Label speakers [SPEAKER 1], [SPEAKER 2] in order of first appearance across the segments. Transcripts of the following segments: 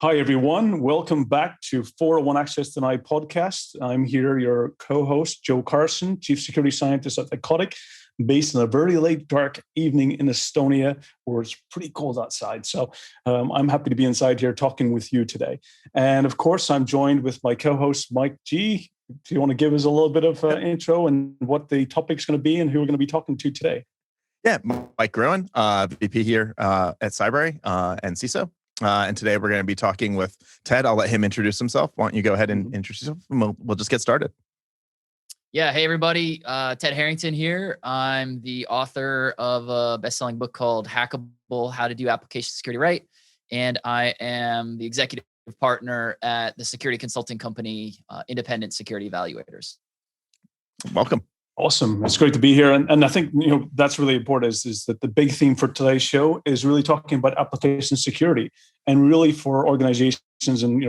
[SPEAKER 1] Hi, everyone. Welcome back to 401 Access Denied podcast. I'm here, your co-host, Joe Carson, Chief Security Scientist at Thycotic, based on a very late, dark evening in Estonia, where it's pretty cold outside. So I'm happy to be inside here talking with you today. And of course, I'm joined with my co-host, Mike G. Do you want to give us a little bit of intro and what the topic's going to be and who we're going to be talking to today?
[SPEAKER 2] Yeah, Mike Gruen, VP here at Cybrary and CISO. And today we're going to be talking with Ted. I'll let him introduce himself. Why don't you go ahead and introduce yourself? And we'll just get started.
[SPEAKER 3] Yeah. Hey, everybody. Ted Harrington here. I'm the author of a best-selling book called Hackable, How to Do Application Security Right. And I am the executive partner at the security consulting company, Independent Security Evaluators.
[SPEAKER 2] Welcome.
[SPEAKER 1] Awesome. It's great to be here. And I think, that's really important is that the big theme for today's show is really talking about application security, and really for organizations and,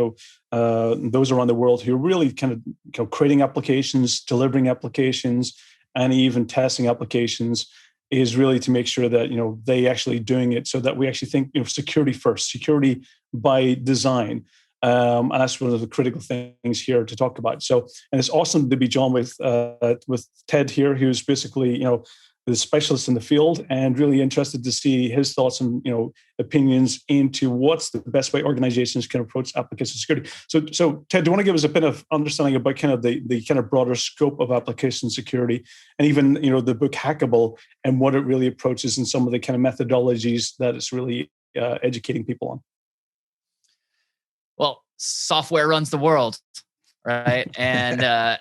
[SPEAKER 1] those around the world who are really kind of, creating applications, delivering applications, and even testing applications, is really to make sure that, they actually doing it so that we actually think, security first, security by design. And that's one of the critical things here to talk about. So, and it's awesome to be joined with Ted here, who's basically, the specialist in the field, and really interested to see his thoughts and, opinions into what's the best way organizations can approach application security. So Ted, do you want to give us a bit of understanding about kind of the kind of broader scope of application security, and even, the book Hackable, and what it really approaches and some of the kind of methodologies that it's really educating people on?
[SPEAKER 3] Well, software runs the world, right? And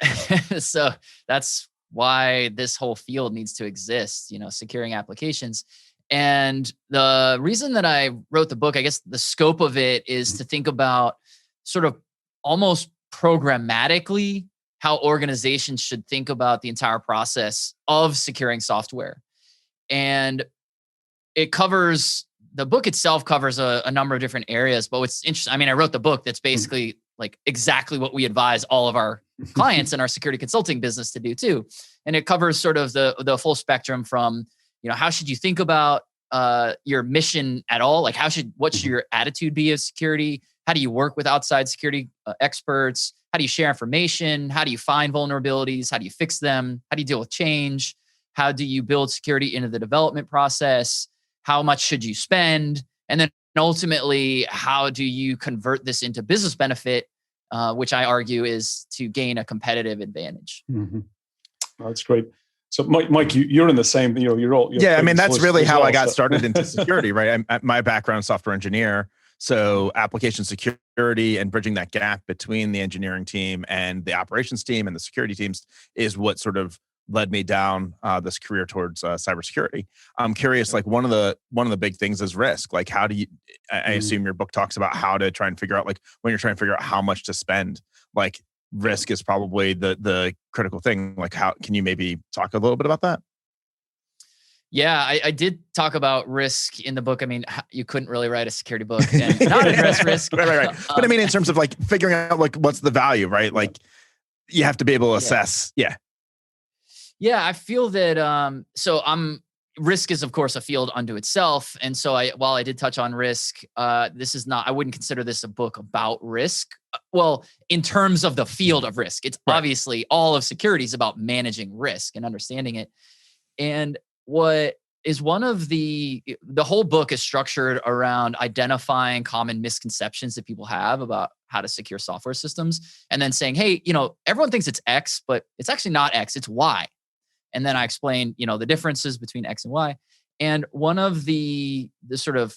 [SPEAKER 3] so that's why this whole field needs to exist, securing applications. And the reason that I wrote the book, I guess the scope of it is to think about sort of almost programmatically how organizations should think about the entire process of securing software. And the book itself covers a number of different areas, but what's interesting, I wrote the book that's basically like exactly what we advise all of our clients in our security consulting business to do too. And it covers sort of the full spectrum from, how should you think about your mission at all? Like what should your attitude be of security? How do you work with outside security experts? How do you share information? How do you find vulnerabilities? How do you fix them? How do you deal with change? How do you build security into the development process? How much should you spend? And then ultimately, how do you convert this into business benefit, which I argue is to gain a competitive advantage.
[SPEAKER 1] Mm-hmm. Well, that's great. So Mike, you're in the same, you're all.
[SPEAKER 2] Yeah, that's really how I got started into security, right? My background, software engineer. So application security and bridging that gap between the engineering team and the operations team and the security teams is what sort of led me down this career towards cybersecurity. I'm curious, like one of the big things is risk. Like, how do you? I assume your book talks about how to try and figure out, like, when you're trying to figure out how much to spend. Like, risk is probably the critical thing. Like, how can you maybe talk a little bit about that?
[SPEAKER 3] Yeah, I did talk about risk in the book. You couldn't really write a security book and not address risk.
[SPEAKER 2] Right. But in terms of like figuring out like what's the value, right? Like, you have to be able to assess.
[SPEAKER 3] Yeah, I feel that, risk is of course a field unto itself. And so while I did touch on risk, I wouldn't consider this a book about risk. Well, in terms of the field of risk, it's obviously all of security is about managing risk and understanding it. And what is one of the whole book is structured around identifying common misconceptions that people have about how to secure software systems, and then saying, hey, everyone thinks it's X, but it's actually not X, it's Y. And then I explain, the differences between X and Y. And one of the sort of,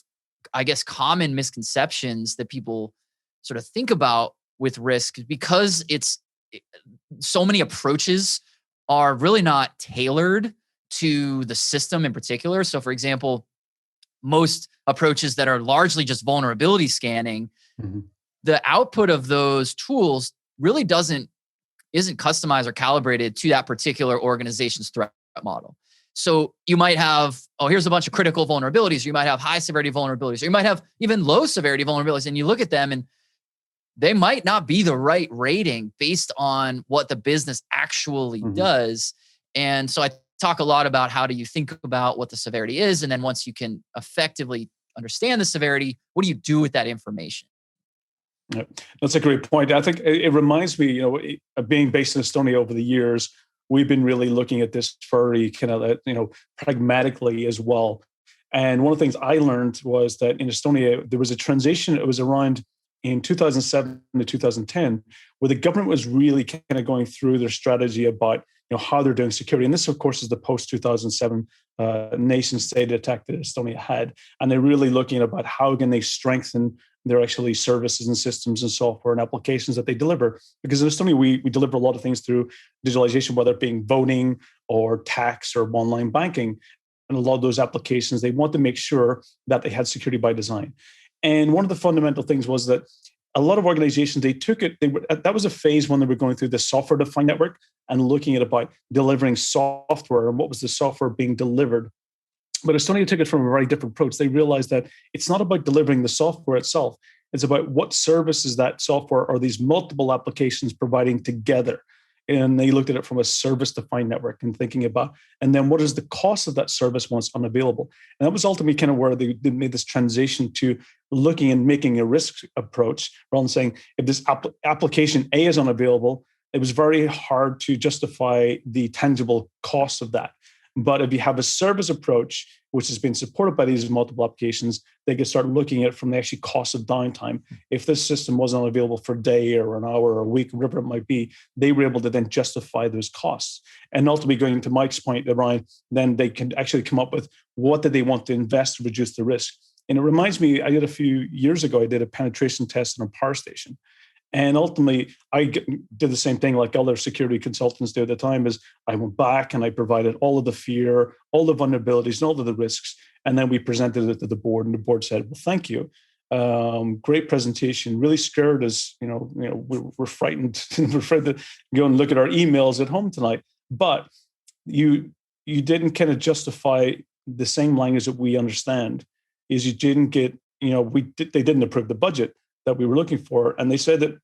[SPEAKER 3] I guess, common misconceptions that people sort of think about with risk, because so many approaches are really not tailored to the system in particular. So for example, most approaches that are largely just vulnerability scanning, the output of those tools really isn't customized or calibrated to that particular organization's threat model. So you might have, here's a bunch of critical vulnerabilities. You might have high severity vulnerabilities, or you might have even low severity vulnerabilities. And you look at them and they might not be the right rating based on what the business actually does. And so I talk a lot about how do you think about what the severity is. And then once you can effectively understand the severity, what do you do with that information?
[SPEAKER 1] Yeah, that's a great point. I think it reminds me, of being based in Estonia over the years, we've been really looking at this very kind of, pragmatically as well. And one of the things I learned was that in Estonia, there was a transition. It was around in 2007 to 2010, where the government was really kind of going through their strategy about how they're doing security. And this, of course, is the post 2007 nation state attack that Estonia had. And they're really looking about how can they strengthen their actually services and systems and software and applications that they deliver. Because in Estonia, we deliver a lot of things through digitalization, whether it being voting or tax or online banking. And a lot of those applications, they want to make sure that they had security by design. And one of the fundamental things was that a lot of organizations, that was a phase when they were going through the software-defined network and looking at about delivering software and what was the software being delivered. But Estonia took it from a very different approach. They realized that it's not about delivering the software itself. It's about what services that software or these multiple applications providing together. And they looked at it from a service-defined network and thinking about, and then what is the cost of that service once unavailable? And that was ultimately kind of where they made this transition to looking and making a risk approach, rather than saying, if this application A is unavailable, it was very hard to justify the tangible cost of that. But if you have a service approach, which has been supported by these multiple applications, they can start looking at it from the actual cost of downtime. If this system wasn't available for a day or an hour or a week, whatever it might be, they were able to then justify those costs. And ultimately, going to Mike's point, Ryan, then they can actually come up with what do they want to invest to reduce the risk. And it reminds me, a few years ago, I did a penetration test in a power station. And ultimately, I did the same thing like other security consultants did at the time, is I went back and I provided all of the fear, all the vulnerabilities, and all of the risks. And then we presented it to the board, and the board said, well, thank you. Great presentation, really scared us. We're frightened. We're afraid to go and look at our emails at home tonight. But you didn't kind of justify the same language that we understand, is you didn't get, they didn't approve the budget that we were looking for. And they said that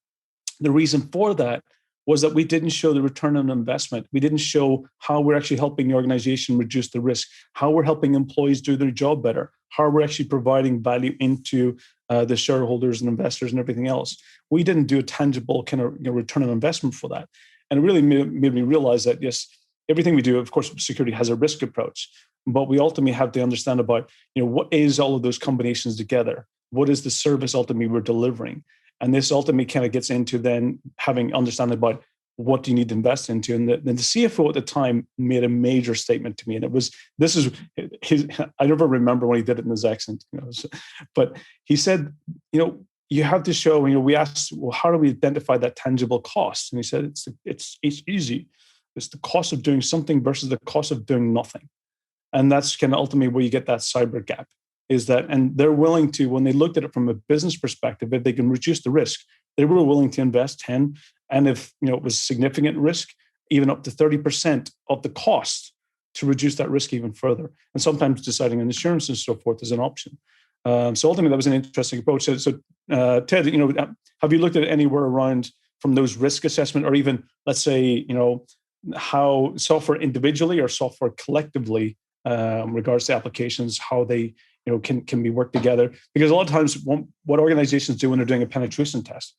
[SPEAKER 1] the reason for that was that we didn't show the return on investment. We didn't show how we're actually helping the organization reduce the risk, how we're helping employees do their job better, how we're actually providing value into the shareholders and investors and everything else. We didn't do a tangible kind of return on investment for that. And it really made me realize that, yes, everything we do, of course, security has a risk approach, but we ultimately have to understand about, what is all of those combinations together? What is the service ultimately we're delivering? And this ultimately kind of gets into then having understanding about what do you need to invest into. And then the CFO at the time made a major statement to me. And I never remember when he did it in his accent, but he said, you have to show, we asked, well, how do we identify that tangible cost? And he said, it's easy. It's the cost of doing something versus the cost of doing nothing. And that's kind of ultimately where you get that cyber gap. Is that, and they're willing to, when they looked at it from a business perspective, if they can reduce the risk, they were willing to invest 10, and if it was significant risk, even up to 30% of the cost to reduce that risk even further. And sometimes deciding on insurance and so forth is an option. So ultimately, that was an interesting approach. So Ted, have you looked at anywhere around from those risk assessment, or even let's say, how software individually or software collectively, regards to applications, how they can be worked together? Because a lot of times what organizations do when they're doing a penetration test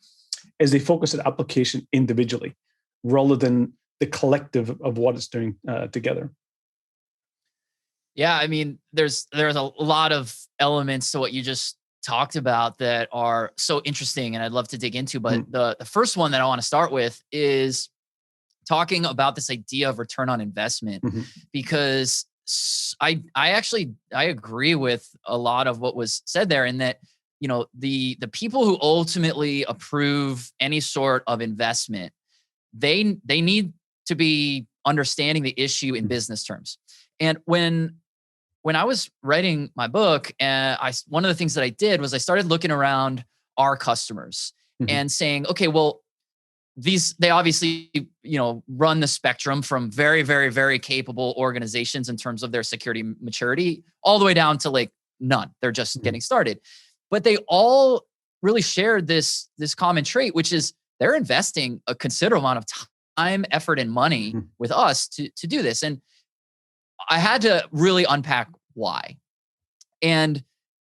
[SPEAKER 1] is they focus on application individually rather than the collective of what it's doing together.
[SPEAKER 3] Yeah, I mean, there's a lot of elements to what you just talked about that are so interesting and I'd love to dig into. But the first one that I want to start with is talking about this idea of return on investment, because I agree with a lot of what was said there, in that, the people who ultimately approve any sort of investment, they need to be understanding the issue in business terms. And when I was writing my book, one of the things that I did was I started looking around our customers and saying, okay, well, they obviously, run the spectrum from very, very, very capable organizations in terms of their security maturity, all the way down to like none. They're just getting started. But they all really shared this common trait, which is they're investing a considerable amount of time, effort, and money with us to do this. And I had to really unpack why. And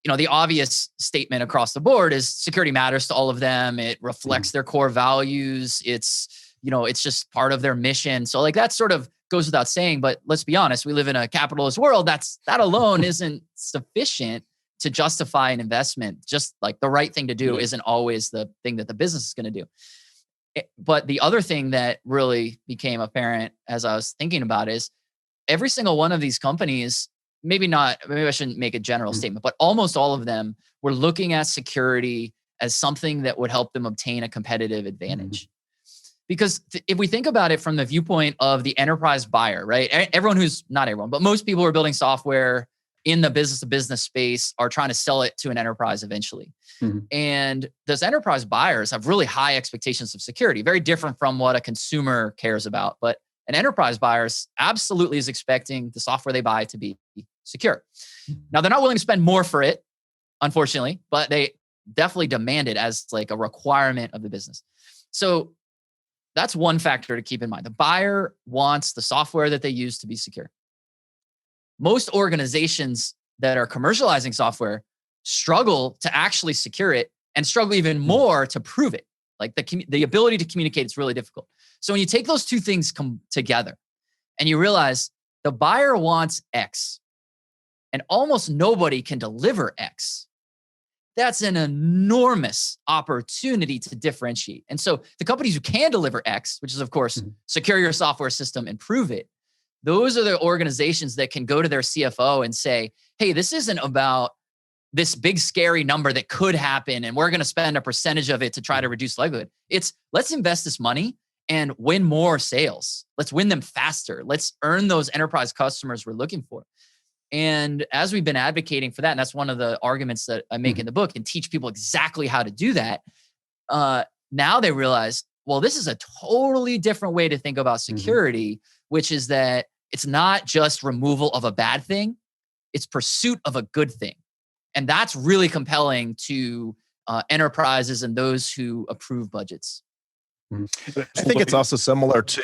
[SPEAKER 3] the obvious statement across the board is security matters to all of them. It reflects their core values. It's just part of their mission. So like that sort of goes without saying, but let's be honest, we live in a capitalist world. That alone isn't sufficient to justify an investment. Just like the right thing to do isn't always the thing that the business is going to do. But the other thing that really became apparent as I was thinking about is every single one of these companies, maybe I shouldn't make a general statement, but almost all of them were looking at security as something that would help them obtain a competitive advantage. Because if we think about it from the viewpoint of the enterprise buyer, right? Not everyone, but most people who are building software in the business to business space are trying to sell it to an enterprise eventually. And those enterprise buyers have really high expectations of security, very different from what a consumer cares about. But an enterprise buyer absolutely is expecting the software they buy to be secure. Now, they're not willing to spend more for it, unfortunately, but they definitely demand it as like a requirement of the business. So that's one factor to keep in mind. The buyer wants the software that they use to be secure. Most organizations that are commercializing software struggle to actually secure it and struggle even more to prove it. Like the ability to communicate is really difficult. So when you take those two things come together and you realize the buyer wants X and almost nobody can deliver X, that's an enormous opportunity to differentiate. And so the companies who can deliver X, which is of course, secure your software system and prove it, those are the organizations that can go to their CFO and say, hey, this isn't about this big scary number that could happen and we're going to spend a percentage of it to try to reduce likelihood. It's let's invest this money and win more sales. Let's win them faster. Let's earn those enterprise customers we're looking for. And as we've been advocating for that, and that's one of the arguments that I make in the book and teach people exactly how to do that. Now they realize, well, this is a totally different way to think about security, which is that it's not just removal of a bad thing, it's pursuit of a good thing. And that's really compelling to enterprises and those who approve budgets.
[SPEAKER 2] I think it's also similar to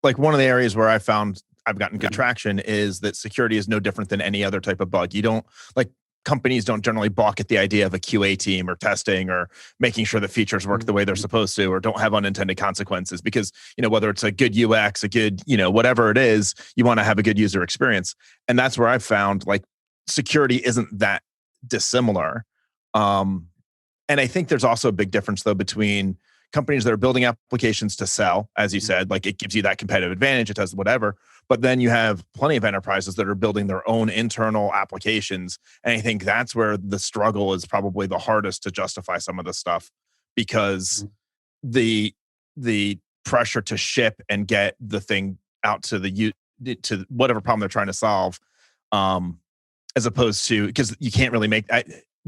[SPEAKER 2] like one of the areas where I found I've gotten good traction is that security is no different than any other type of bug. You don't like companies don't generally balk at the idea of a QA team or testing or making sure the features work the way they're supposed to, or don't have unintended consequences because, whether it's a good UX, a good, whatever it is, you want to have a good user experience. And that's where I've found like security isn't that dissimilar. And I think there's also a big difference though between companies that are building applications to sell, as you said, like it gives you that competitive advantage, it does whatever. But then you have plenty of enterprises that are building their own internal applications. And I think that's where the struggle is probably the hardest to justify some of this stuff because the pressure to ship and get the thing out to to whatever problem they're trying to solve, as opposed to, because you can't really make,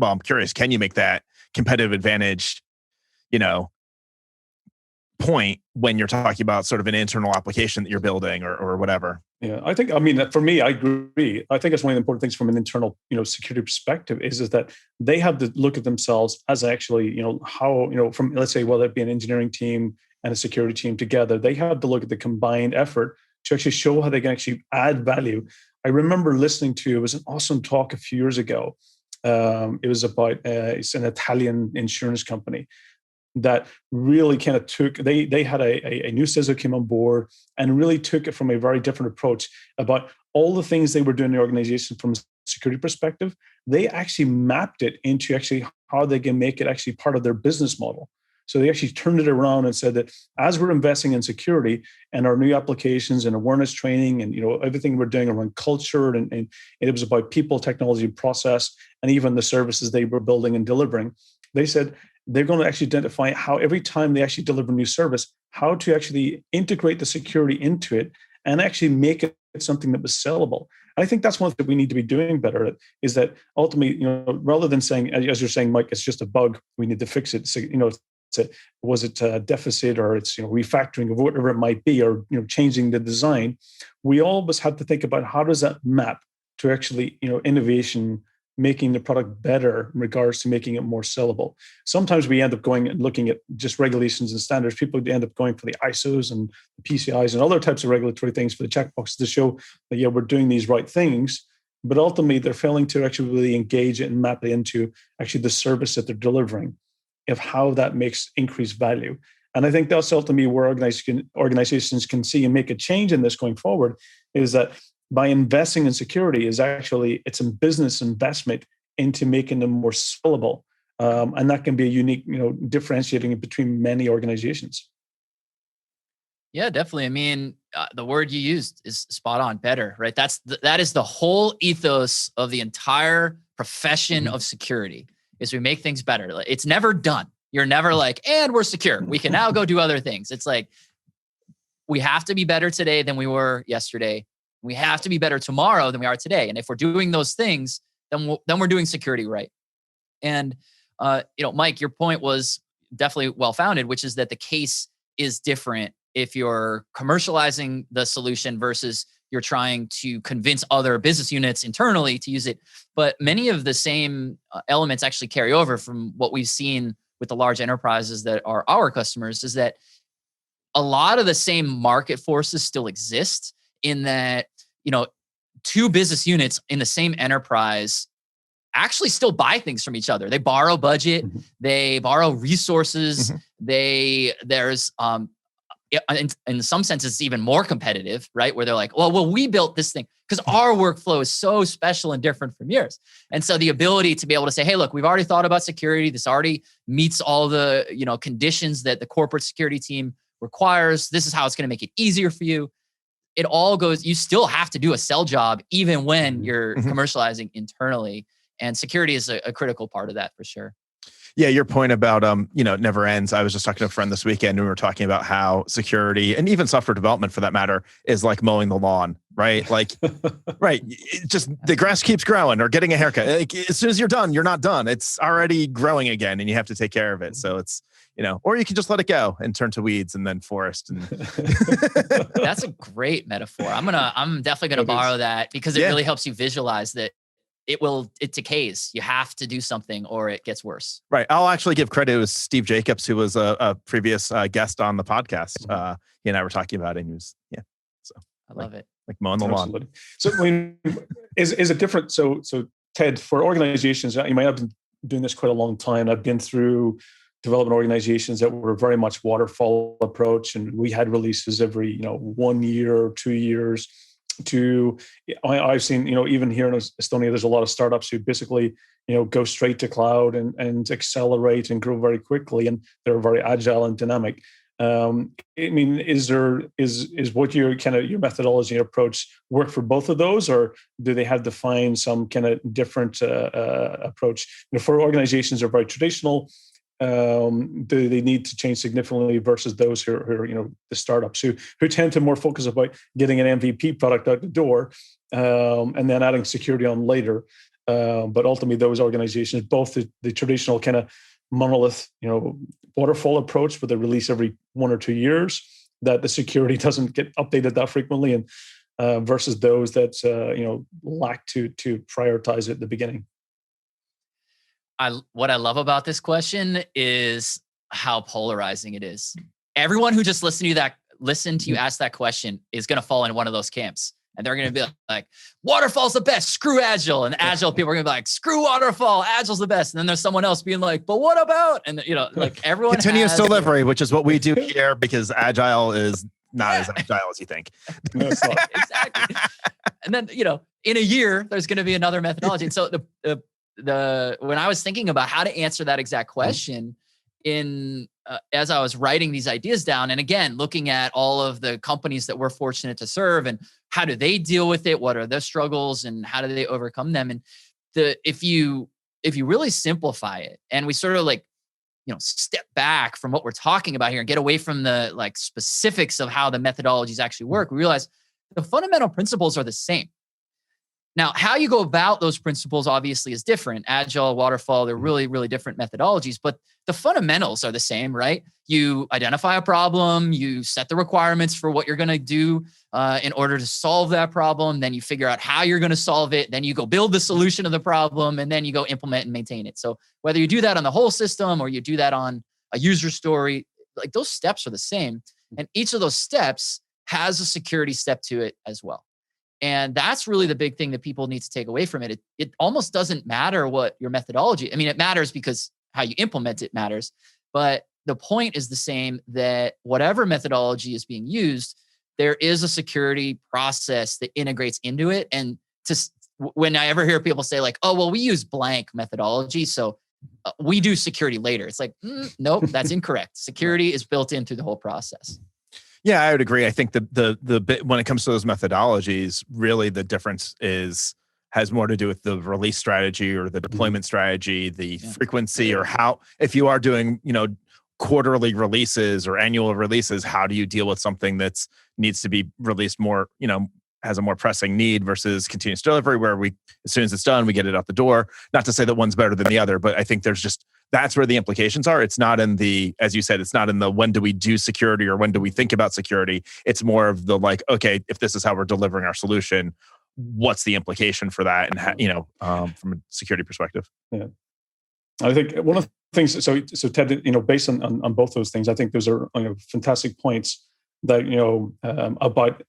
[SPEAKER 2] I'm curious, can you make that competitive advantage, point when you're talking about sort of an internal application that you're building or whatever?
[SPEAKER 1] Yeah, for me, I agree. I think it's one of the important things from an internal, security perspective is that they have to look at themselves as actually, how, from, let's say, whether it be an engineering team and a security team together, they have to look at the combined effort to actually show how they can actually add value. I remember listening to, it was an awesome talk a few years ago. It was about, it's an Italian insurance company that really kind of took, they had a new CISO came on board and really took it from a very different approach about all the things they were doing in the organization from a security perspective. They actually mapped it into actually how they can make it actually part of their business model. So they actually turned it around and said that as we're investing in security and our new applications and awareness training and everything we're doing around culture and it was about people, technology, process, and even the services they were building and delivering, they said they're going to actually identify how every time they actually deliver a new service, how to actually integrate the security into it and actually make it something that was sellable. And I think that's one thing that we need to be doing better at is that ultimately, rather than saying, as you're saying, Mike, it's just a bug, we need to fix it. So, was it a deficit or it's refactoring of whatever it might be or changing the design? We always have to think about how does that map to actually innovation, making the product better in regards to making it more sellable. Sometimes we end up going and looking at just regulations and standards. People end up going for the ISOs and the PCIs and other types of regulatory things for the checkboxes to show that we're doing these right things. but ultimately they're failing to actually really engage and map it into actually the service that they're delivering, of how that makes increased value. And I think that's ultimately where organizations can see and make a change in this going forward, is that by investing in security it's a business investment into making them more scalable. And that can be a unique, differentiating between many organizations.
[SPEAKER 3] Yeah, definitely. I mean, the word you used is spot on, better, right? That is the whole ethos of the entire profession of security, is we make things better. It's never done. You're never like, and we're secure, we can now go do other things. It's like, we have to be better today than we were yesterday. We have to be better tomorrow than we are today. And if we're doing those things, then we're doing security right. And, Mike, your point was definitely well-founded, which is that the case is different if you're commercializing the solution versus you're trying to convince other business units internally to use it. But many of the same elements actually carry over from what we've seen with the large enterprises that are our customers, is that a lot of the same market forces still exist, in that, two business units in the same enterprise actually still buy things from each other. They borrow budget, they borrow resources, there's in some senses it's even more competitive, right? Where they're like, well, we built this thing because our workflow is so special and different from yours. And so the ability to be able to say, hey, look, we've already thought about security. This already meets all the, conditions that the corporate security team requires. This is how it's going to make it easier for you. It all goes, you still have to do a sell job even when you're commercializing internally. And security is a critical part of that for sure.
[SPEAKER 2] Yeah, your point about it never ends. I was just talking to a friend this weekend, and we were talking about how security, and even software development for that matter, is like mowing the lawn, right? Like, right, just the grass keeps growing, or getting a haircut. Like, as soon as you're done, you're not done. It's already growing again, and you have to take care of it. So it's, or you can just let it go and turn to weeds and then forest. And
[SPEAKER 3] that's a great metaphor. I'm definitely gonna borrow that, because it really helps you visualize that it decays. You have to do something or it gets worse.
[SPEAKER 2] Right. I'll actually give credit. It was Steve Jacobs, who was a previous guest on the podcast. He and I were talking about it, and he was, So
[SPEAKER 3] I love it.
[SPEAKER 2] Like mowing the lawn.
[SPEAKER 1] So is it different? So Ted, for organizations, you might have been doing this quite a long time. I've been through development organizations that were very much waterfall approach, and we had releases every 1 year or 2 years. I've seen, even here in Estonia, there's a lot of startups who basically, go straight to cloud and accelerate and grow very quickly, and they're very agile and dynamic. Is what your methodology and approach work for both of those, or do they have to find some kind of different approach? For organizations that are very traditional, do they need to change significantly versus those who are the startups who tend to more focus about getting an MVP product out the door, and then adding security on later? But ultimately, those organizations, both the traditional kind of monolith, waterfall approach, where they release every 1 or 2 years, that the security doesn't get updated that frequently, and versus those that lack to prioritize it at the beginning.
[SPEAKER 3] What I love about this question is how polarizing it is. Everyone who just listened to you ask that question is going to fall in one of those camps. And they're going to be like, waterfall's the best, screw agile. And agile people are going to be like, screw waterfall, agile's the best. And then there's someone else being like, but what about? And everyone
[SPEAKER 2] continuous delivery, which is what we do here, because agile is not as agile as you think.
[SPEAKER 1] No, it's not.
[SPEAKER 3] Exactly. And then, in a year, there's going to be another methodology. And so when I was thinking about how to answer that exact question as I was writing these ideas down, and again, looking at all of the companies that we're fortunate to serve and how do they deal with it? What are their struggles and how do they overcome them? And if you really simplify it, and we sort of step back from what we're talking about here and get away from the specifics of how the methodologies actually work, we realize the fundamental principles are the same. Now, how you go about those principles obviously is different. Agile, waterfall, they're really, really different methodologies, but the fundamentals are the same, right? You identify a problem, you set the requirements for what you're going to do in order to solve that problem. Then you figure out how you're going to solve it. Then you go build the solution of the problem, and then you go implement and maintain it. So whether you do that on the whole system or you do that on a user story, those steps are the same. And each of those steps has a security step to it as well. And that's really the big thing that people need to take away from it. It almost doesn't matter what your methodology. I mean, it matters because how you implement it matters. But the point is the same, that whatever methodology is being used, there is a security process that integrates into it. And when I ever hear people say like, oh, well, we use blank methodology, so we do security later. It's like, nope, that's incorrect. Security is built in through the whole process.
[SPEAKER 2] Yeah, I would agree. I think the bit when it comes to those methodologies, really the difference has more to do with the release strategy or the deployment strategy, the frequency, or how, if you are doing, quarterly releases or annual releases, how do you deal with something that's needs to be released more, has a more pressing need versus continuous delivery, where as soon as it's done, we get it out the door. Not to say that one's better than the other, but I think that's where the implications are. It's not in the, as you said, it's not in the when do we do security or when do we think about security. It's more of the like, okay, if this is how we're delivering our solution, what's the implication for that? And from a security perspective.
[SPEAKER 1] Yeah, I think one of the things. So Ted, based on both those things, I think those are fantastic points that about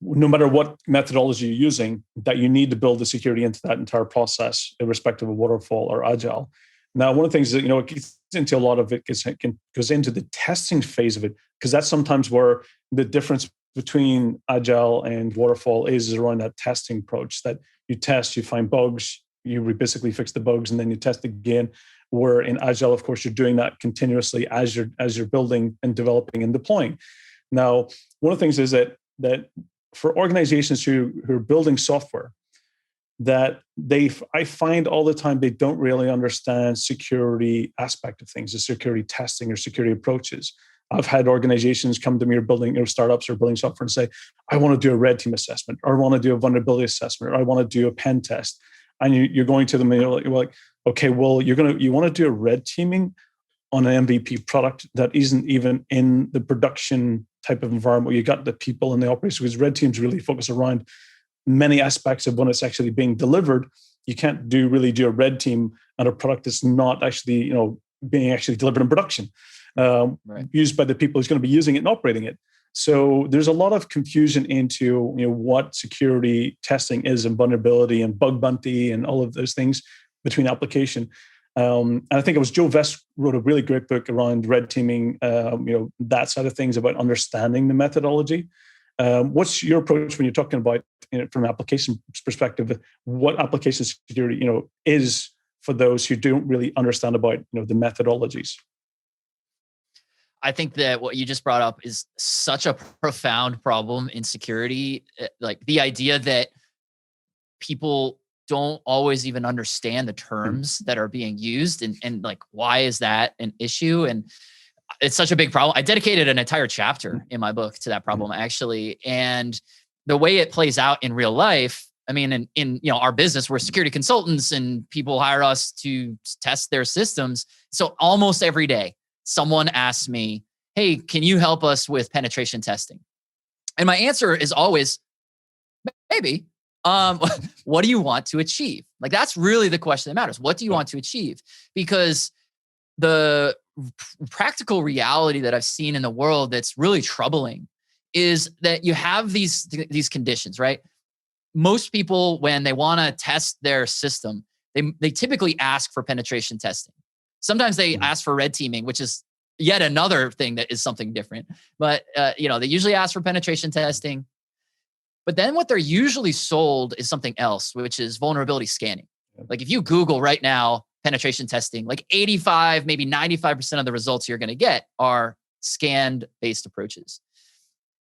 [SPEAKER 1] no matter what methodology you're using, that you need to build the security into that entire process, irrespective of waterfall or agile. Now, one of the things that it gets into a lot of it goes into the testing phase of it, because that's sometimes where the difference between agile and waterfall is around that testing approach. That you test, you find bugs, you basically fix the bugs, and then you test again. Where in agile, of course, you're doing that continuously as you're building and developing and deploying. Now, one of the things is that for organizations who are building software, that I find all the time they don't really understand security aspect of things, the security testing or security approaches. I've had organizations come to me or building startups or building software and say, I want to do a red team assessment, or I want to do a vulnerability assessment, or I want to do a pen test. And you're going to them and you're like, okay, well, you want to do a red teaming on an MVP product that isn't even in the production type of environment where you got the people and the operation, because red teams really focus around many aspects of when it's actually being delivered. You can't really do a red team on a product that's not actually, being actually delivered in production, used by the people who's going to be using it and operating it. So there's a lot of confusion into what security testing is, and vulnerability and bug bounty and all of those things between application. And I think it was Joe Vest wrote a really great book around red teaming, that side of things, about understanding the methodology. What's your approach when you're talking about, from an application perspective, what application security, is for those who don't really understand about, the methodologies?
[SPEAKER 3] I think that what you just brought up is such a profound problem in security. Like the idea that people don't always even understand the terms that are being used, and like, why is that an issue? And it's such a big problem. I dedicated an entire chapter in my book to that problem, actually. And the way it plays out in real life, I mean, in our business, we're security consultants and people hire us to test their systems. So almost every day, someone asks me, hey, can you help us with penetration testing? And my answer is always, maybe. What do you want to achieve? Like, that's really the question that matters. What do you want to achieve? Because the practical reality that I've seen in the world that's really troubling is that you have these conditions, right? Most people, when they want to test their system, they typically ask for penetration testing. Sometimes they ask for red teaming, which is yet another thing that is something different. But they usually ask for penetration testing. But then what they're usually sold is something else, which is vulnerability scanning. Like if you Google right now, penetration testing, like 85, maybe 95% of the results you're going to get are scanned-based approaches.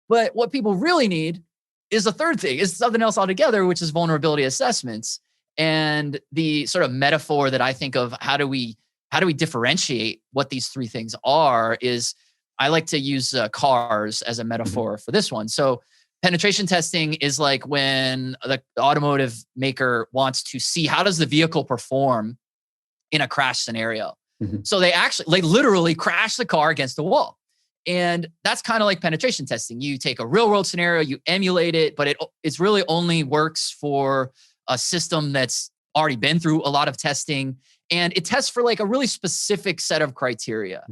[SPEAKER 3] But what people really need is a third thing, is something else altogether, which is vulnerability assessments. And the sort of metaphor that I think of, how do we differentiate what these three things are, is I like to use cars as a metaphor for this one. So penetration testing is like when the automotive maker wants to see how does the vehicle perform in a crash scenario. So they literally crash the car against the wall. And that's kind of like penetration testing. You take a real world scenario, you emulate it, but it's really only works for a system that's already been through a lot of testing. And it tests for like a really specific set of criteria.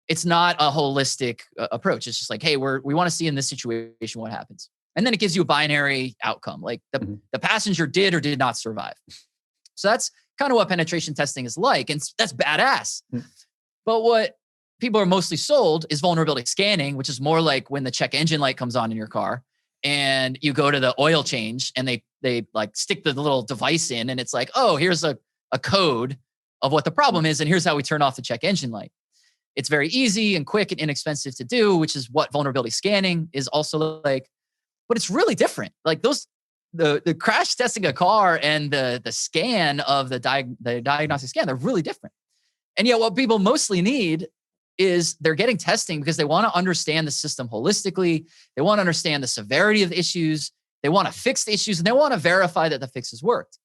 [SPEAKER 3] It's not a holistic approach. It's just like, hey, we want to see in this situation what happens. And then it gives you a binary outcome, like the passenger did or did not survive. So that's kind of what penetration testing is like. And that's badass. But what people are mostly sold is vulnerability scanning, which is more like when the check engine light comes on in your car and you go to the oil change and they like stick the little device in and it's like, oh, here's a code of what the problem is. And here's how we turn off the check engine light. It's very easy and quick and inexpensive to do, which is what vulnerability scanning is also like, but it's really different. Like the crash testing a car and the scan of the diagnostic scan, they're really different. And yet what people mostly need is they're getting testing because they want to understand the system holistically. They want to understand the severity of the issues. They want to fix the issues and they want to verify that the fixes worked.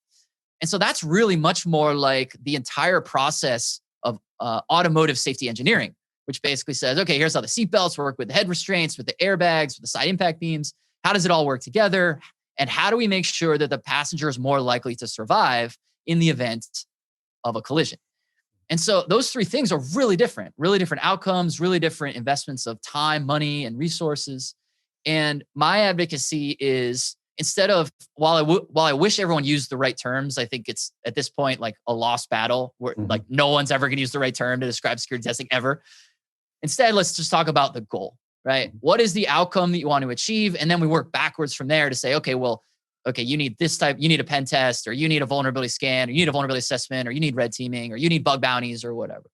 [SPEAKER 3] And so that's really much more like the entire process of automotive safety engineering, which basically says, okay, here's how the seatbelts work with the head restraints, with the airbags, with the side impact beams. How does it all work together? And how do we make sure that the passenger is more likely to survive in the event of a collision? And so those three things are really different outcomes, really different investments of time, money, and resources. And my advocacy is instead of, while I wish everyone used the right terms, I think it's at this point like a lost battle where like no one's ever going to use the right term to describe security testing ever. Instead, let's just talk about the goal, right? What is the outcome that you want to achieve? And then we work backwards from there to say, okay, you need this type, you need a pen test, or you need a vulnerability scan, or you need a vulnerability assessment, or you need red teaming, or you need bug bounties, or whatever.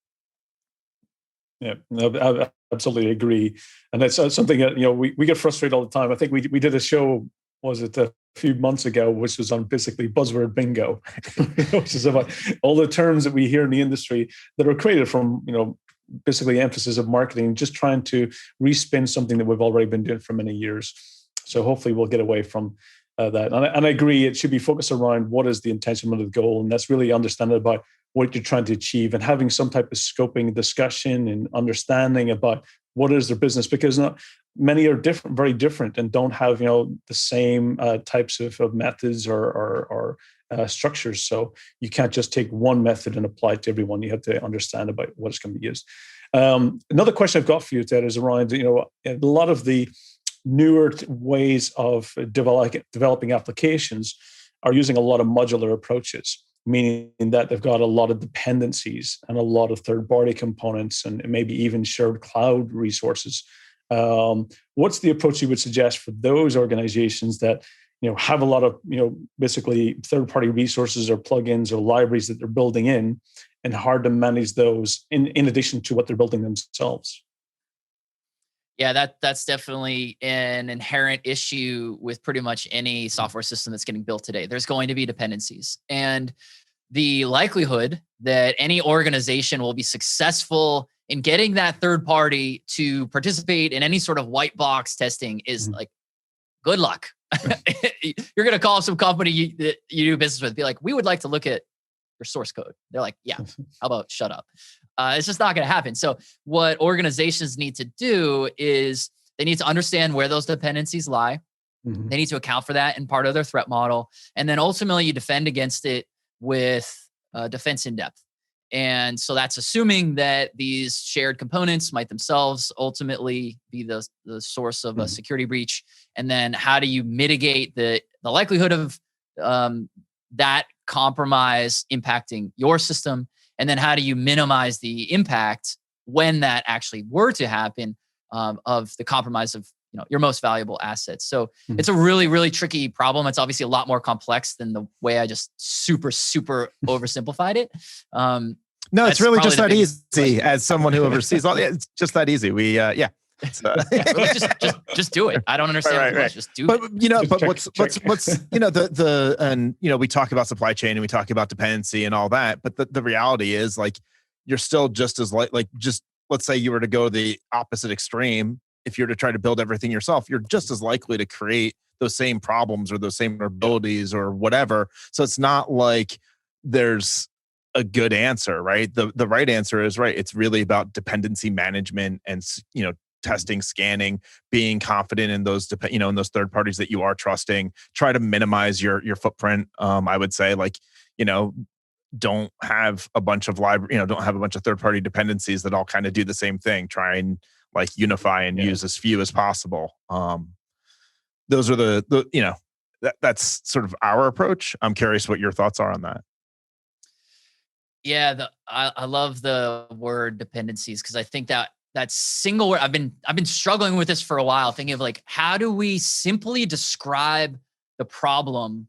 [SPEAKER 1] Yeah, no, I absolutely agree. And that's something that, we get frustrated all the time. I think we did a show, was it a few months ago, which was on basically buzzword bingo, which is about all the terms that we hear in the industry that are created from, basically emphasis of marketing, just trying to respin something that we've already been doing for many years. So hopefully we'll get away from that. And I agree, it should be focused around what is the intention of the goal. And that's really understanding about what you're trying to achieve and having some type of scoping discussion and understanding about what is their business, because many are different, very different, and don't have, the same types of methods or structures. So you can't just take one method and apply it to everyone. You have to understand about what it's going to be used. Another question I've got for you, Ted, is around, a lot of the newer ways of developing applications are using a lot of modular approaches, meaning that they've got a lot of dependencies and a lot of third-party components and maybe even shared cloud resources. What's the approach you would suggest for those organizations that have a lot of basically third-party resources or plugins or libraries that they're building in, and hard to manage those in addition to what they're building themselves?
[SPEAKER 3] Yeah, that's definitely an inherent issue with pretty much any software system that's getting built today. There's going to be dependencies. And the likelihood that any organization will be successul in getting that third party to participate in any sort of white box testing is like, good luck. You're going to call some company that you do business with, be like, we would like to look at your source code. They're like, yeah, how about shut up? It's just not going to happen. So what organizations need to do is they need to understand where those dependencies lie. They need to account for that in part of their threat model. And then ultimately you defend against it with defense in depth. And so that's assuming that these shared components might themselves ultimately be the source of a security breach. And then how do you mitigate the likelihood of that compromise impacting your system? And then how do you minimize the impact when that actually were to happen of the compromise of your most valuable assets? So it's a really, really tricky problem. It's obviously a lot more complex than the way I just super oversimplified it.
[SPEAKER 2] No, it's really just that easy. As someone who oversees all, it's just that easy.
[SPEAKER 3] Just do it. I don't understand.
[SPEAKER 2] Right.
[SPEAKER 3] Just do it.
[SPEAKER 2] But we talk about supply chain and we talk about dependency and all that. But the reality is, like, you're still just as just let's say you were to go the opposite extreme. If you're to try to build everything yourself, you're just as likely to create those same problems or those same vulnerabilities or whatever. So it's not like there's a good answer, right? The right answer is, right, it's really about dependency management and testing, scanning, being confident in those in those third parties that you are trusting. Try to minimize your footprint. I would say, don't have a bunch of don't have a bunch of third party dependencies that all kind of do the same thing. Try and unify and use as few as possible. those are the that's sort of our approach. I'm curious what your thoughts are on that.
[SPEAKER 3] Yeah, I love the word dependencies, because I think that single word, I've been struggling with this for a while, thinking of like, how do we simply describe the problem?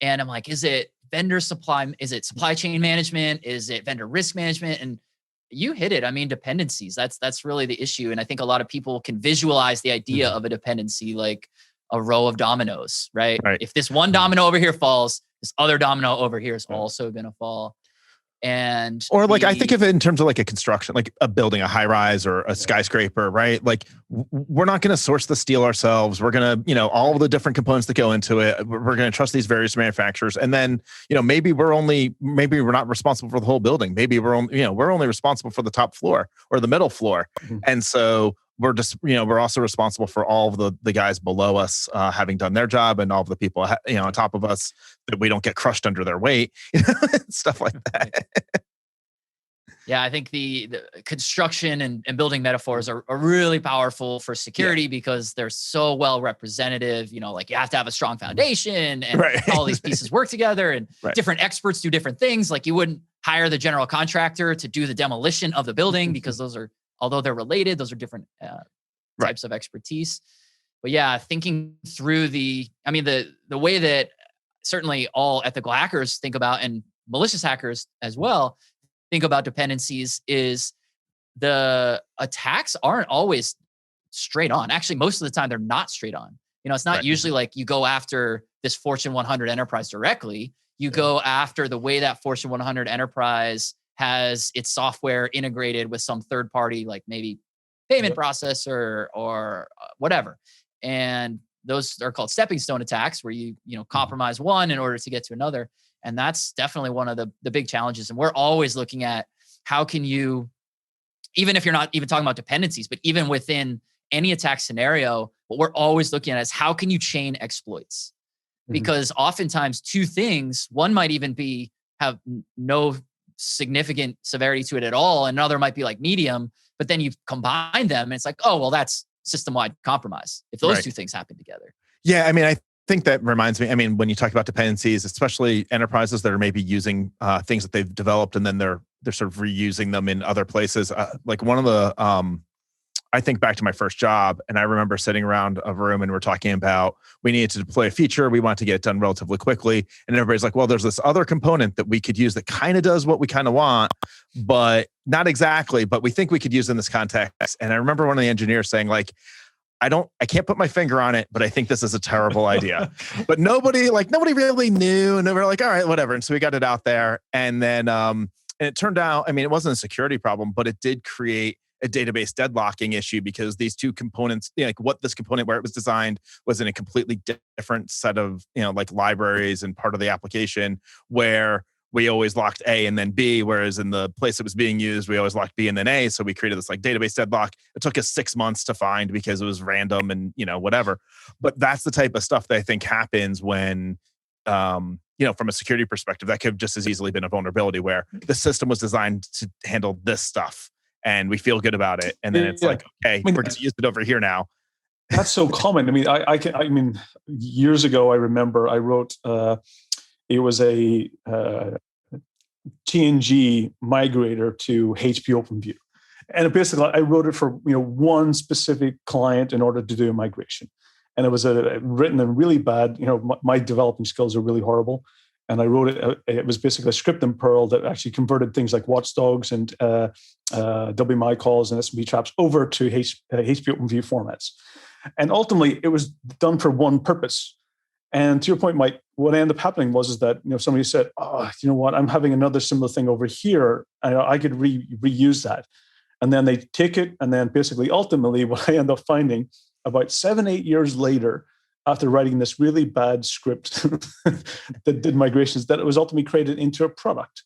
[SPEAKER 3] And I'm like, is it vendor supply? Is it supply chain management? Is it vendor risk management? And you hit it. I mean, dependencies. That's really the issue. And I think a lot of people can visualize the idea of a dependency like a row of dominoes, right? If this one domino over here falls, this other domino over here is also going to fall. And
[SPEAKER 2] or like, I think of it in terms of like a construction, like a building, a high rise or a skyscraper, right? Like we're not going to source the steel ourselves. We're going to, all the different components that go into it. We're going to trust these various manufacturers. And then, maybe we're not responsible for the whole building. Maybe we're only responsible for the top floor or the middle floor. And so we're just, we're also responsible for all of the guys below us having done their job, and all of the people, on top of us, that we don't get crushed under their weight, stuff like that.
[SPEAKER 3] Yeah, I think the construction and building metaphors are really powerful for security because they're so well representative. Like you have to have a strong foundation and all these pieces work together, and different experts do different things. Like you wouldn't hire the general contractor to do the demolition of the building because those are, although they're related, those are different types of expertise. But yeah, thinking through the way that certainly all ethical hackers think about, and malicious hackers as well, think about dependencies, is the attacks aren't always straight on. Actually, most of the time they're not straight on. It's not usually like you go after this Fortune 100 enterprise directly. You go after the way that Fortune 100 enterprise has its software integrated with some third party, like maybe payment processor or whatever. And those are called stepping stone attacks, where you compromise one in order to get to another. And that's definitely one of the big challenges. And we're always looking at how can you, even if you're not even talking about dependencies, but even within any attack scenario, what we're always looking at is how can you chain exploits? Because oftentimes two things, one might even have no significant severity to it at all. Another might be like medium, but then you combine them and it's like, oh, well, that's system-wide compromise if those two things happen together.
[SPEAKER 2] Yeah, I think that reminds me, when you talk about dependencies, especially enterprises that are maybe using things that they've developed and then they're sort of reusing them in other places. Like one of the, I think back to my first job, and I remember sitting around a room and we're talking about, we needed to deploy a feature. We want to get it done relatively quickly. And everybody's like, well, there's this other component that we could use that kind of does what we kind of want, but not exactly, but we think we could use in this context. And I remember one of the engineers saying like, I can't put my finger on it, but I think this is a terrible idea. But nobody really knew. And they were like, all right, whatever. And so we got it out there. And then, and it turned out, it wasn't a security problem, but it did create a database deadlocking issue, because these two components, like what this component where it was designed was in a completely different set of, like libraries and part of the application, where we always locked A and then B, whereas in the place it was being used, we always locked B and then A. So we created this like database deadlock. It took us 6 months to find because it was random and, whatever. But that's the type of stuff that I think happens when, from a security perspective, that could have just as easily been a vulnerability where the system was designed to handle this stuff and we feel good about it. And then it's like, okay, we're going to use it over here now.
[SPEAKER 1] That's so common. Years ago, I remember I wrote, it was a TNG migrator to HP OpenView. And basically, I wrote it for one specific client in order to do a migration. And it was written in really bad, my developing skills are really horrible. And I wrote it, it was basically a script in Perl that actually converted things like watchdogs and WMI calls and SMB traps over to HP OpenView formats. And ultimately, it was done for one purpose. And to your point, Mike, what ended up happening was that somebody said, "Oh, you know what? I'm having another similar thing over here. I could reuse that." And then they take it, and then basically, ultimately, what I end up finding about 7-8 years later, after writing this really bad script that did migrations, that it was ultimately created into a product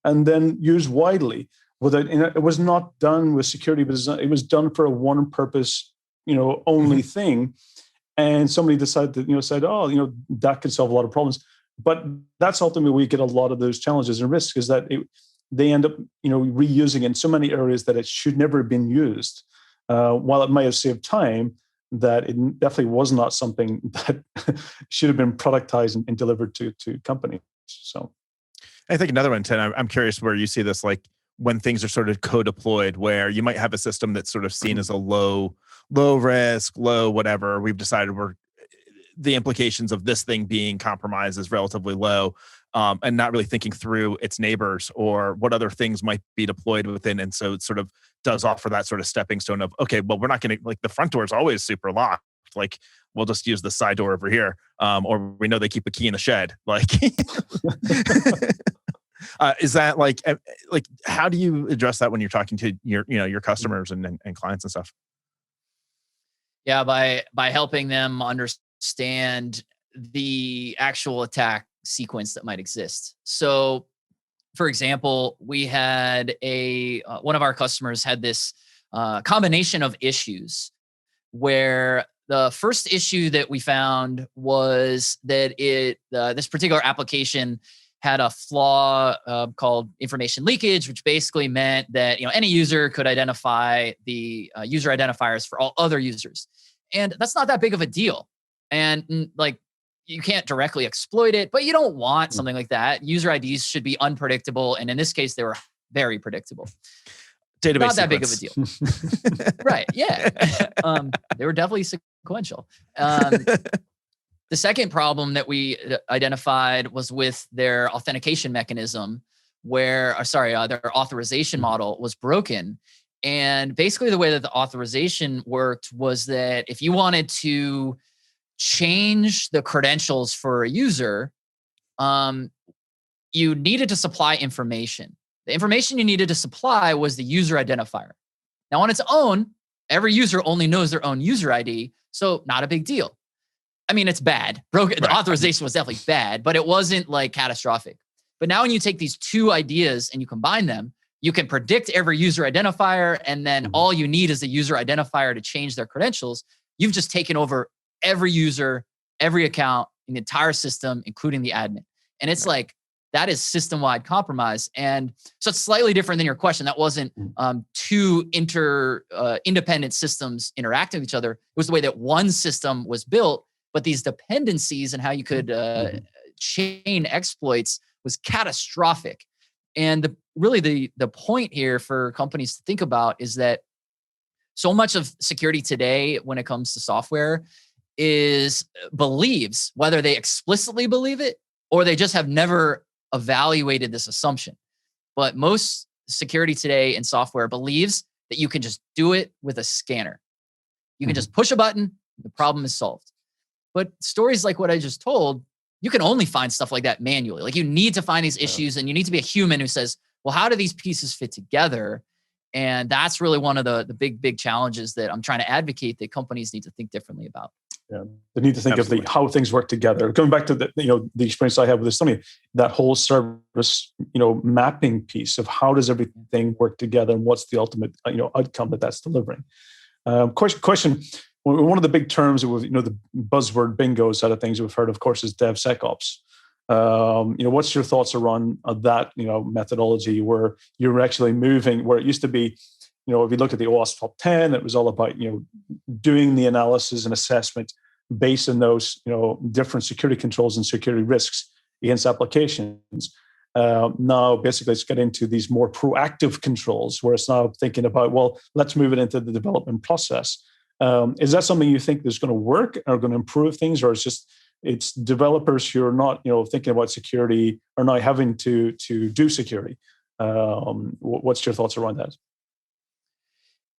[SPEAKER 1] and then used widely. It was not done with security, but it was done for a one-purpose, only thing. And somebody decided to, said, oh, that could solve a lot of problems. But that's ultimately where we get a lot of those challenges and risks, is that they end up, reusing in so many areas that it should never have been used. While it might have saved time, that it definitely was not something that should have been productized and delivered to companies. So
[SPEAKER 2] I think another one, Ted, I'm curious where you see this, like when things are sort of co-deployed, where you might have a system that's sort of seen as a low risk, low whatever. We've decided the implications of this thing being compromised is relatively low, and not really thinking through its neighbors or what other things might be deployed within. And so it sort of does offer that sort of stepping stone of, okay, well, we're not going to, like, the front door is always super locked. Like, we'll just use the side door over here. Or we know they keep a key in the shed. Like, is that like, how do you address that when you're talking to your customers and clients and stuff?
[SPEAKER 3] Yeah, by helping them understand the actual attack sequence that might exist. So, for example, we had one of our customers had this combination of issues where the first issue that we found was that this particular application had a flaw called information leakage, which basically meant that any user could identify the user identifiers for all other users, and that's not that big of a deal. And like, you can't directly exploit it, but you don't want something like that. User IDs should be unpredictable, and in this case, they were very predictable.
[SPEAKER 2] Database
[SPEAKER 3] not that
[SPEAKER 2] sequence.
[SPEAKER 3] big of a deal. Right, yeah. They were definitely sequential. The second problem that we identified was with their authentication mechanism, their authorization model was broken. And basically the way that the authorization worked was that if you wanted to change the credentials for a user, you needed to supply information. The information you needed to supply was the user identifier. Now, on its own, every user only knows their own user ID, so not a big deal. I mean, it's bad. Broken. The authorization was definitely bad, but it wasn't like catastrophic. But now when you take these two ideas and you combine them, you can predict every user identifier, and then all you need is the user identifier to change their credentials. You've just taken over every user, every account in the entire system, including the admin. And it's like, that is system-wide compromise. And so it's slightly different than your question. That wasn't two independent systems interacting with each other. It was the way that one system was built, but these dependencies and how you could chain exploits was catastrophic. And the point here for companies to think about is that so much of security today, when it comes to software, believes, whether they explicitly believe it or they just have never evaluated this assumption. But most security today in software believes that you can just do it with a scanner. You can just push a button, the problem is solved. But stories like what I just told, you can only find stuff like that manually. Like, you need to find these issues, and you need to be a human who says, well, how do these pieces fit together? And that's really one of the big challenges that I'm trying to advocate that companies need to think differently about.
[SPEAKER 1] Yeah, they need to think of how things work together. Going back to the experience I have with this, that whole service mapping piece of how does everything work together and what's the ultimate outcome that's delivering. Question. One of the big terms with the buzzword bingo side of things we've heard, of course, is Devsecops. What's your thoughts around that methodology where you're actually moving where it used to be? If you look at the OWASP top 10, it was all about, doing the analysis and assessment based on those, different security controls and security risks against applications. Now, basically, it's getting into these more proactive controls where it's now thinking about, well, let's move it into the development process. Is that something you think is going to work or going to improve things, or it's developers who are not, thinking about security are now having to do security? What's your thoughts around that?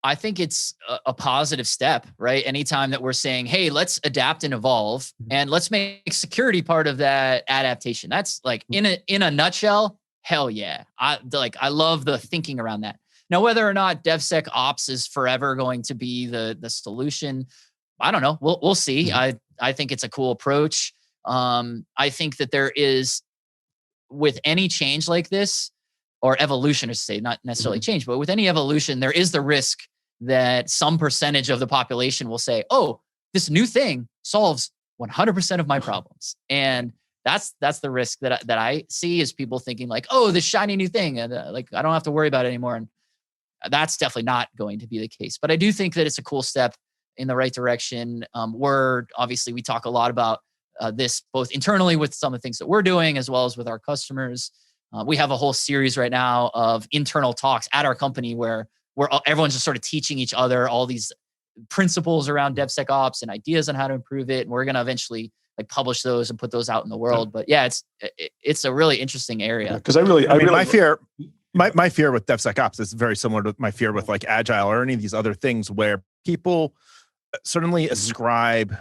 [SPEAKER 3] I think it's a positive step, right? Anytime that we're saying, hey, let's adapt and evolve, and let's make security part of that adaptation. That's like in a nutshell, hell yeah. I love the thinking around that. Now, whether or not DevSecOps is forever going to be the solution, I don't know. We'll see. I think it's a cool approach. I think that there is, with any change like this, or evolution, to say, not necessarily change, but with any evolution, there is the risk that some percentage of the population will say, oh, this new thing solves 100% of my problems. And that's the risk that I see, is people thinking like, oh, this shiny new thing, and I don't have to worry about it anymore. And that's definitely not going to be the case. But I do think that it's a cool step. in the right direction. We talk a lot about this both internally with some of the things that we're doing, as well as with our customers. We have a whole series right now of internal talks at our company where everyone's just sort of teaching each other all these principles around DevSecOps and ideas on how to improve it. And we're going to eventually like publish those and put those out in the world. But yeah, it's a really interesting area.
[SPEAKER 1] Because I mean,
[SPEAKER 2] my fear with DevSecOps is very similar to my fear with like Agile or any of these other things where people certainly ascribe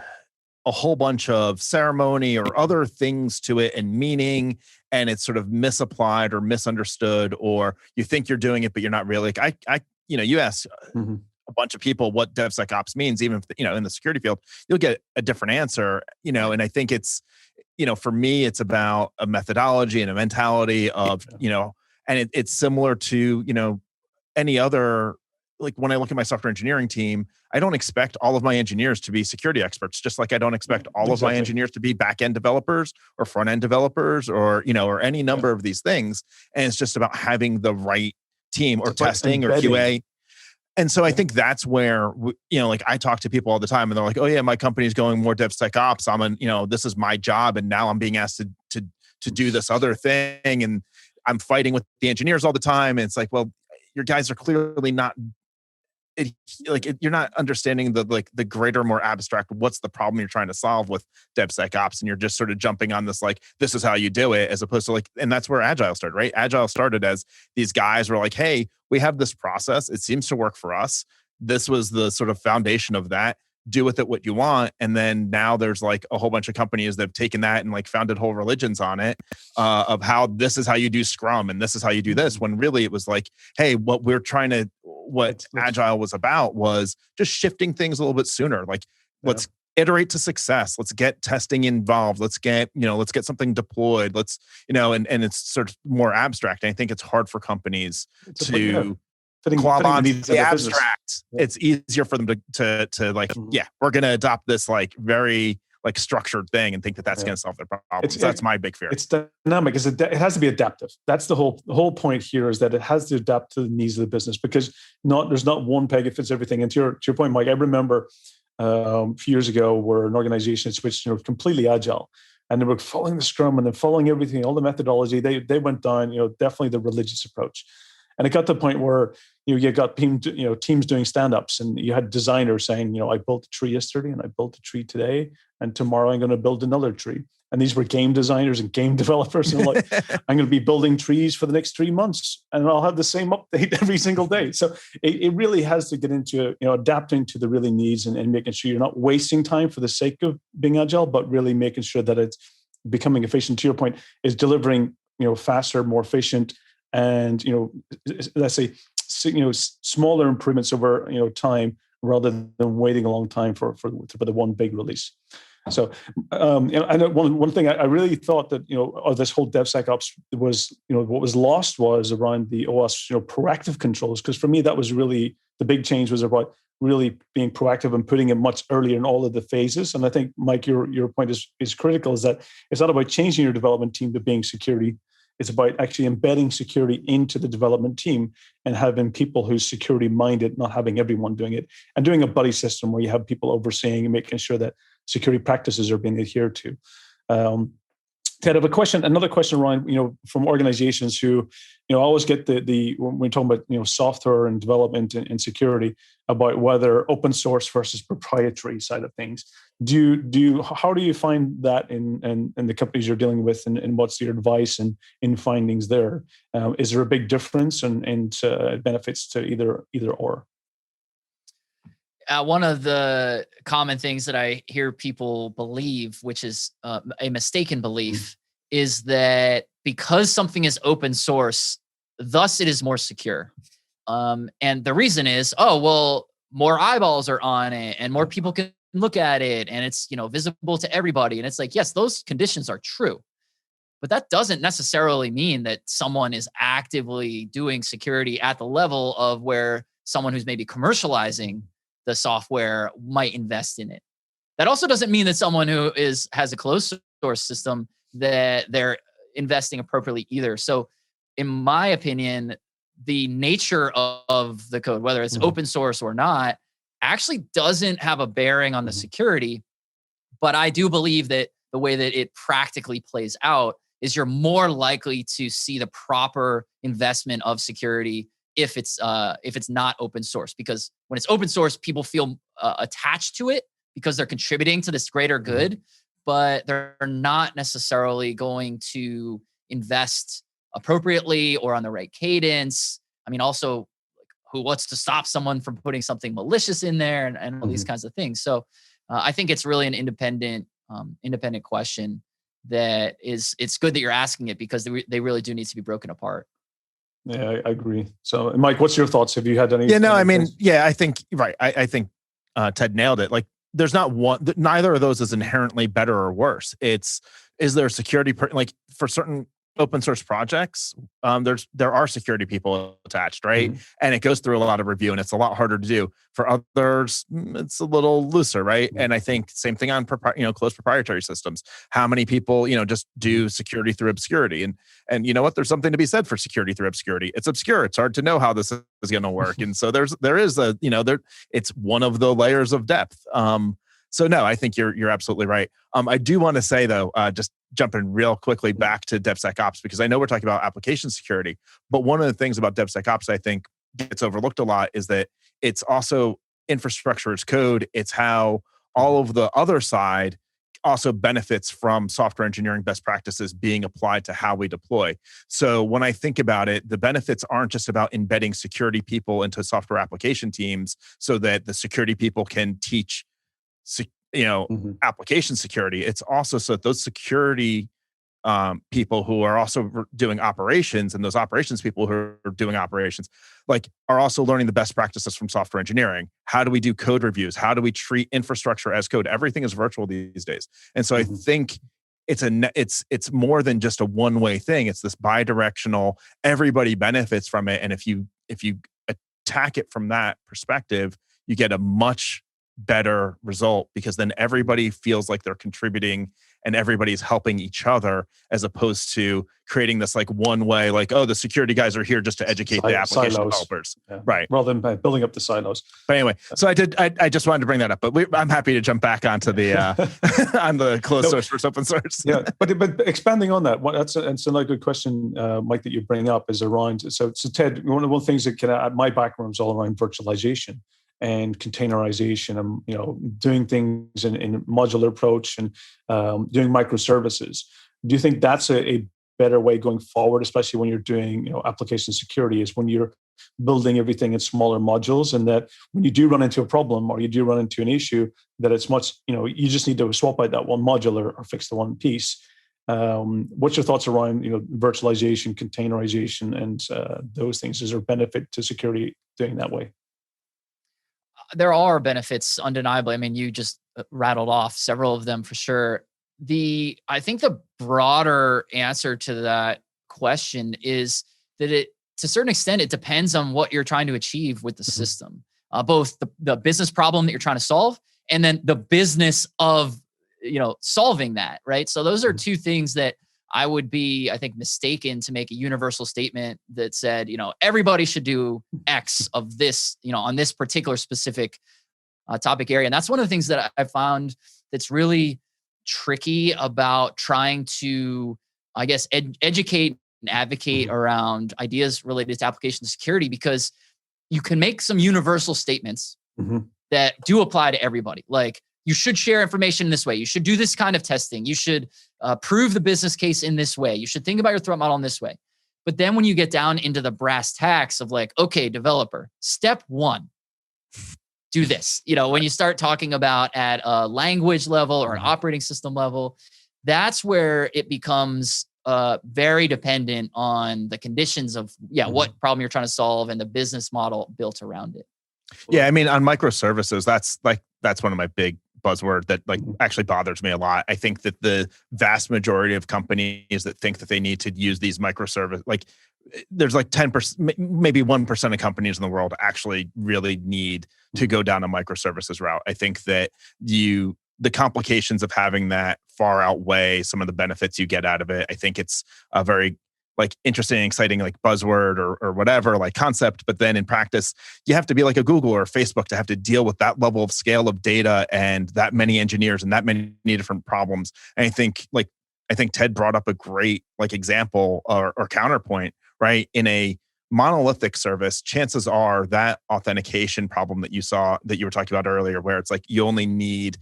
[SPEAKER 2] a whole bunch of ceremony or other things to it and meaning, and it's sort of misapplied or misunderstood, or you think you're doing it, but you're not really. Like you ask a bunch of people what DevSecOps means, even if, in the security field, you'll get a different answer, and I think it's, for me, it's about a methodology and a mentality of, and it's similar to, any other, like when I look at my software engineering team, I don't expect all of my engineers to be security experts, just like I don't expect all of my engineers to be back-end developers or front-end developers or, or any number of these things. And it's just about having the right team or testing or QA. And so I think that's where, like I talk to people all the time and they're like, oh yeah, my company's going more DevSecOps. This is my job. And now I'm being asked to do this other thing. And I'm fighting with the engineers all the time. And it's like, well, your guys are clearly not, you're not understanding the greater, more abstract, what's the problem you're trying to solve with DevSecOps. And you're just sort of jumping on this, like, this is how you do it, as opposed to like, and that's where Agile started, right? Agile started as these guys were like, hey, we have this process. It seems to work for us. This was the sort of foundation of that. Do with it what you want. And then now there's like a whole bunch of companies that have taken that and like founded whole religions on it, of how this is how you do Scrum and this is how you do this, when really it was like, hey, what Agile was about was just shifting things a little bit sooner. Like, let's iterate to success. Let's get testing involved. Let's get something deployed. Let's, and it's sort of more abstract. And I think it's hard for companies to claw on the abstract. Yeah. It's easier for them to like, we're going to adopt this like very like structured thing and think that that's going to solve their problems. That's my big fear.
[SPEAKER 1] It's dynamic. It has to be adaptive. That's the whole point here, is that it has to adapt to the needs of the business, because there's not one peg that fits everything. And to your point, Mike, I remember a few years ago where an organization switched completely agile, and they were following the Scrum and then following everything, all the methodology. They went down, definitely the religious approach. And it got to the point where you got teams doing stand-ups, and you had designers saying, I built a tree yesterday and I built a tree today, and tomorrow I'm going to build another tree. And these were game designers and game developers, and like, I'm going to be building trees for the next 3 months, and I'll have the same update every single day. So it really has to get into adapting to the really needs and making sure you're not wasting time for the sake of being agile, but really making sure that it's becoming efficient. To your point, is delivering faster, more efficient. And let's say smaller improvements over time, rather than waiting a long time for the one big release. So I know one thing I really thought that of this whole DevSecOps was what was lost was around the OS proactive controls, because for me that was really the big change, was about really being proactive and putting it much earlier in all of the phases. And I think, Mike, your point is critical, is that it's not about changing your development team to being security. It's about actually embedding security into the development team and having people who's security minded, not having everyone doing it, and doing a buddy system where you have people overseeing and making sure that security practices are being adhered to. Ted, I have another question around, from organizations who, I always get when we're talking about, software and development and security, about whether open source versus proprietary side of things. How do you find that in the companies you're dealing with, and what's your advice and in findings there? Is there a big difference and benefits to either or?
[SPEAKER 3] One of the common things that I hear people believe, which is a mistaken belief, is that because something is open source, thus it is more secure. And the reason is, more eyeballs are on it and more people can look at it, and it's, visible to everybody. And it's like, yes, those conditions are true, but that doesn't necessarily mean that someone is actively doing security at the level of where someone who's maybe commercializing the software might invest in it. That also doesn't mean that someone who has a closed source system, that they're investing appropriately either. So in my opinion, the nature of the code, whether it's open source or not, actually doesn't have a bearing on the security. But I do believe that the way that it practically plays out is you're more likely to see the proper investment of security if it's not open source, because when it's open source, people feel attached to it because they're contributing to this greater good, but they're not necessarily going to invest appropriately or on the right cadence. I mean, also, who wants to stop someone from putting something malicious in there and all these kinds of things. So I think it's really an independent question that it's good that you're asking it, because they really do need to be broken apart.
[SPEAKER 1] Yeah, I agree. So, Mike, what's your thoughts? Have you had any?
[SPEAKER 2] Yeah, no, I mean, I think, right. I think Ted nailed it. Like, there's not one, neither of those is inherently better or worse. Is there security, like for certain open source projects, there are security people attached, right? And it goes through a lot of review, and it's a lot harder to do. For others, it's a little looser, right? And I think same thing on closed proprietary systems. How many people just do security through obscurity? And you know what? There's something to be said for security through obscurity. It's obscure. It's hard to know how this is going to work, and so there is it's one of the layers of depth. So no, I think you're absolutely right. I do want to say though, just jumping real quickly back to Devsecops, because I know we're talking about application security, but one of the things about Devsecops I think gets overlooked a lot is that it's also infrastructure as code. It's how all of the other side also benefits from software engineering best practices being applied to how we deploy. So when I think about it, the benefits aren't just about embedding security people into software application teams so that the security people can teach application security. It's also so that those security people who are also doing operations, and those operations people who are doing operations, like, are also learning the best practices from software engineering. How do we do code reviews? How do we treat infrastructure as code? Everything is virtual these days, and so I think it's more than just a one-way thing. It's this bi-directional. Everybody benefits from it, and if you attack it from that perspective, you get a much better result, because then everybody feels like they're contributing and everybody's helping each other, as opposed to creating this like one way, like, oh, the security guys are here just to educate the application developers, right?
[SPEAKER 1] Rather than building up the silos.
[SPEAKER 2] But anyway, so I just wanted to bring that up, but I'm happy to jump back onto the on the closed source versus open source.
[SPEAKER 1] Yeah, but expanding on that, that's another good question, Mike, that you bring up is around. So Ted, one of the things that my background is all around virtualization and containerization, and doing things in modular approach, and doing microservices. Do you think that's a better way going forward, especially when you're doing application security, is when you're building everything in smaller modules, and that when you do run into a problem or you do run into an issue, that it's much you just need to swap out that one module or fix the one piece. What's your thoughts around virtualization, containerization, and those things? Is there a benefit to security doing that way?
[SPEAKER 3] There are benefits, undeniably. I mean, you just rattled off several of them for sure. I think the broader answer to that question is that to a certain extent, it depends on what you're trying to achieve with the system, both the business problem that you're trying to solve, and then the business of solving that, right? So those are two things that I would be, I think, mistaken to make a universal statement that said, everybody should do X of this, on this particular specific topic area. And that's one of the things that I found that's really tricky about trying to, I guess, educate and advocate around ideas related to application security, because you can make some universal statements that do apply to everybody. Like, you should share information in this way. You should do this kind of testing. You should prove the business case in this way. You should think about your threat model in this way. But then when you get down into the brass tacks of like, okay, developer, step 1, do this. When you start talking about at a language level or an operating system level, that's where it becomes very dependent on the conditions of what problem you're trying to solve and the business model built around it.
[SPEAKER 2] Yeah, I mean, on microservices, that's one of my big buzzword that actually bothers me a lot. I think that the vast majority of companies that think that they need to use these microservice, there's 10%, maybe 1% of companies in the world actually really need to go down a microservices route. I think that the complications of having that far outweigh some of the benefits you get out of it. I think it's a very like interesting, exciting, like buzzword or whatever, like concept. But then in practice, you have to be like a Google or a Facebook to have to deal with that level of scale of data and that many engineers and that many different problems. And I think Ted brought up a great like example or counterpoint, right? In a monolithic service, chances are that authentication problem that you were talking about earlier, where it's like you only need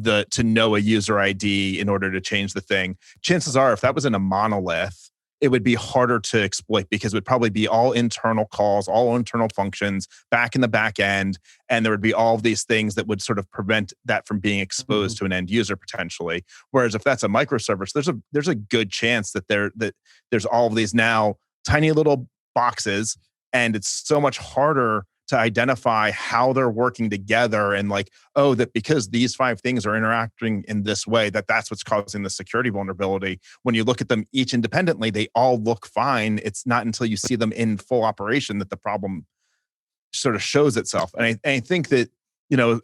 [SPEAKER 2] to know a user ID in order to change the thing. Chances are, if that was in a monolith, it would be harder to exploit because it would probably be all internal calls, all internal functions back in the back end. And there would be all of these things that would sort of prevent that from being exposed to an end user potentially. Whereas if that's a microservice, there's a good chance that there's all of these now tiny little boxes, and it's so much harder to identify how they're working together and like, oh, that because these 5 things are interacting in this way, that's what's causing the security vulnerability. When you look at them each independently, they all look fine. It's not until you see them in full operation that the problem sort of shows itself. And I think that,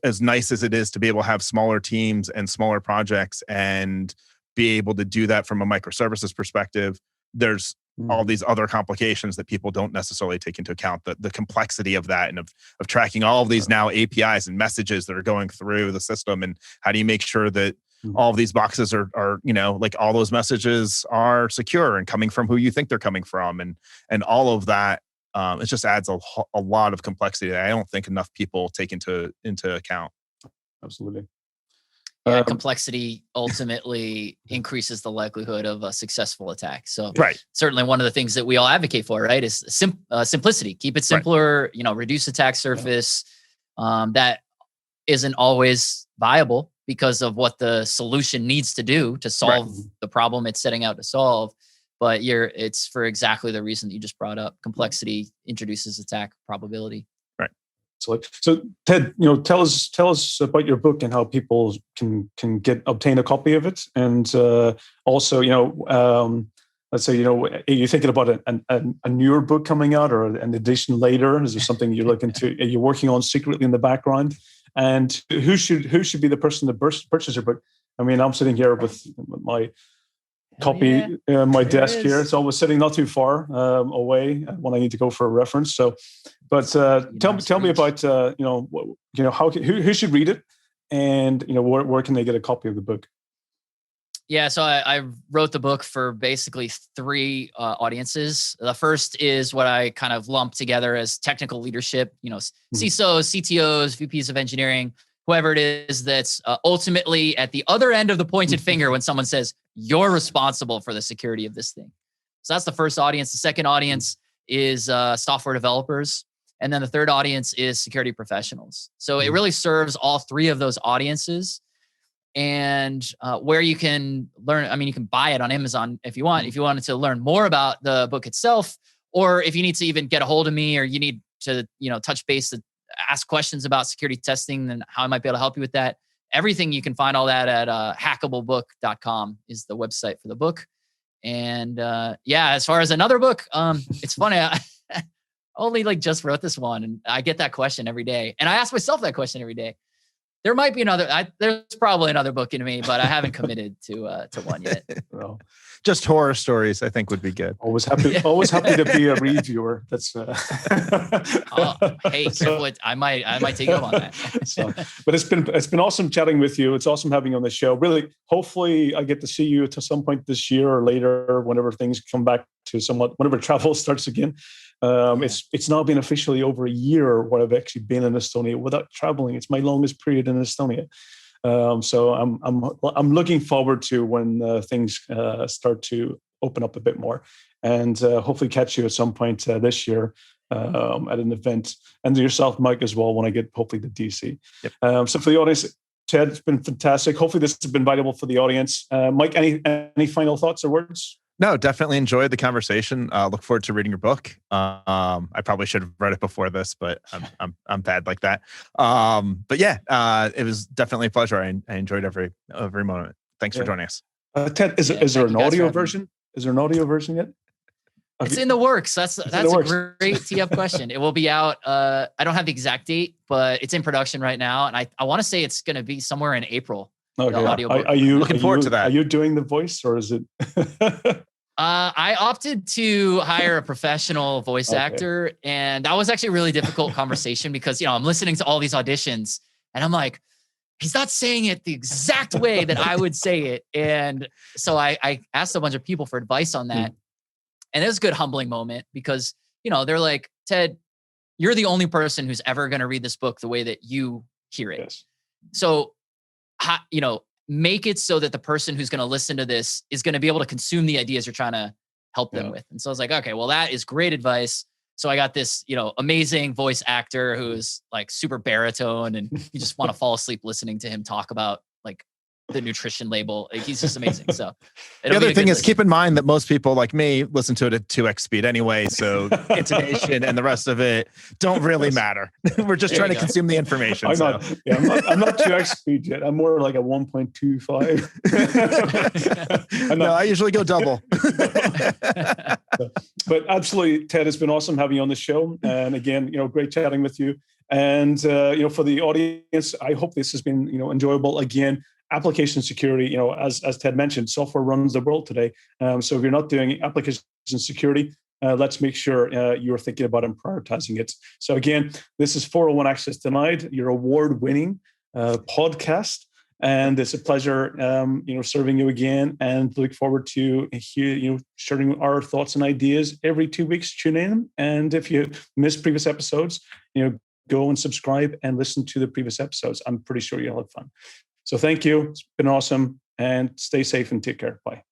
[SPEAKER 2] as nice as it is to be able to have smaller teams and smaller projects and be able to do that from a microservices perspective, there's all these other complications that people don't necessarily take into account, the complexity of that and of tracking all of these now APIs and messages that are going through the system. And how do you make sure that all of these boxes are like all those messages are secure and coming from who you think they're coming from, and all of that. It just adds a lot of complexity that I don't think enough people take into account.
[SPEAKER 1] Absolutely.
[SPEAKER 3] Yeah, complexity ultimately increases the likelihood of a successful attack. So certainly one of the things that we all advocate for, right, is simplicity. Keep it simpler, reduce attack surface. That isn't always viable because of what the solution needs to do to solve the problem it's setting out to solve. But it's for exactly the reason that you just brought up. Complexity introduces attack probability.
[SPEAKER 1] So Ted, tell us about your book and how people can obtain a copy of it, and also, let's say, are you thinking about a newer book coming out or an edition later? Is there something you're looking to? Are you working on secretly in the background? And who should be the person to purchase your book? I mean, I'm sitting here with my copy my desk here. It's always sitting not too far away when I need to go for a reference. So, but tell me about who should read it, and where can they get a copy of the book?
[SPEAKER 3] Yeah, so I wrote the book for basically 3 audiences. The first is what I kind of lumped together as technical leadership. CISOs, CTOs, VPs of engineering, whoever it is that's ultimately at the other end of the pointed finger when someone says, you're responsible for the security of this thing. So that's the first audience. The second audience is software developers. And then the third audience is security professionals. So it really serves all 3 of those audiences. And where you can learn, you can buy it on Amazon if you want. If you wanted to learn more about the book itself, or if you need to even get a hold of me, or you need to, touch base to ask questions about security testing and how I might be able to help you with that. Everything, you can find all that at hackablebook.com is the website for the book. And as far as another book, it's funny. I only just wrote this one, and I get that question every day. And I ask myself that question every day. There might be another. There's probably another book in me, but I haven't committed to one yet.
[SPEAKER 2] Well, just horror stories, I think, would be good.
[SPEAKER 1] Always happy to be a reviewer. That's.
[SPEAKER 3] Hey, I might take you up on that.
[SPEAKER 1] But it's been awesome chatting with you. It's awesome having you on the show. Really, hopefully, I get to see you to some point this year or later, whenever things come back to whenever travel starts again. It's now been officially over a year where I've actually been in Estonia without traveling. It's my longest period in Estonia. So I'm looking forward to when things start to open up a bit more, and hopefully catch you at some point this year at an event, and yourself, Mike, as well, when I get hopefully to DC. Yep. So for the audience, Ted, it's been fantastic. Hopefully this has been valuable for the audience. Mike, any final thoughts or words?
[SPEAKER 2] No, definitely enjoyed the conversation. Look forward to reading your book. I probably should have read it before this, but I'm bad like that. But yeah, it was definitely a pleasure. I enjoyed every moment. Thanks for joining us.
[SPEAKER 1] Ted, is there an audio version? Is there an audio version yet?
[SPEAKER 3] It's in the works. That's a great tee up question. It will be out. I don't have the exact date, but it's in production right now, and I want to say it's going to be somewhere in April.
[SPEAKER 1] Okay.
[SPEAKER 3] Audio
[SPEAKER 1] are you
[SPEAKER 2] looking forward to that?
[SPEAKER 1] Are you doing the voice, or is it?
[SPEAKER 3] I opted to hire a professional voice actor, and that was actually a really difficult conversation because, I'm listening to all these auditions and I'm like, he's not saying it the exact way that I would say it. And so I asked a bunch of people for advice on that. And it was a good humbling moment because, they're like, Ted, you're the only person who's ever going to read this book the way that you hear it.
[SPEAKER 1] Yes.
[SPEAKER 3] So, make it so that the person who's going to listen to this is going to be able to consume the ideas you're trying to help them with. And so I was like, okay, well, that is great advice. So I got this, amazing voice actor who's like super baritone, and you just want to fall asleep listening to him talk about like the nutrition label. Like, he's just amazing. So
[SPEAKER 2] the other thing is, keep in mind that most people like me listen to it at 2x speed anyway. So intonation and the rest of it don't really matter. We're just trying to consume the information.
[SPEAKER 1] I'm not 2x speed yet. I'm more like a 1.25.
[SPEAKER 2] No, I usually go double.
[SPEAKER 1] But absolutely, Ted, it's been awesome having you on the show. And again, great chatting with you. And, for the audience, I hope this has been, enjoyable. Again, application security, as Ted mentioned, software runs the world today. So if you're not doing application security, let's make sure you're thinking about and prioritizing it. So again, this is 401 Access Denied, your award-winning podcast. And it's a pleasure, serving you again, and look forward to sharing our thoughts and ideas every 2 weeks. Tune in. And if you missed previous episodes, go and subscribe and listen to the previous episodes. I'm pretty sure you'll have fun. So thank you. It's been awesome, and stay safe and take care. Bye.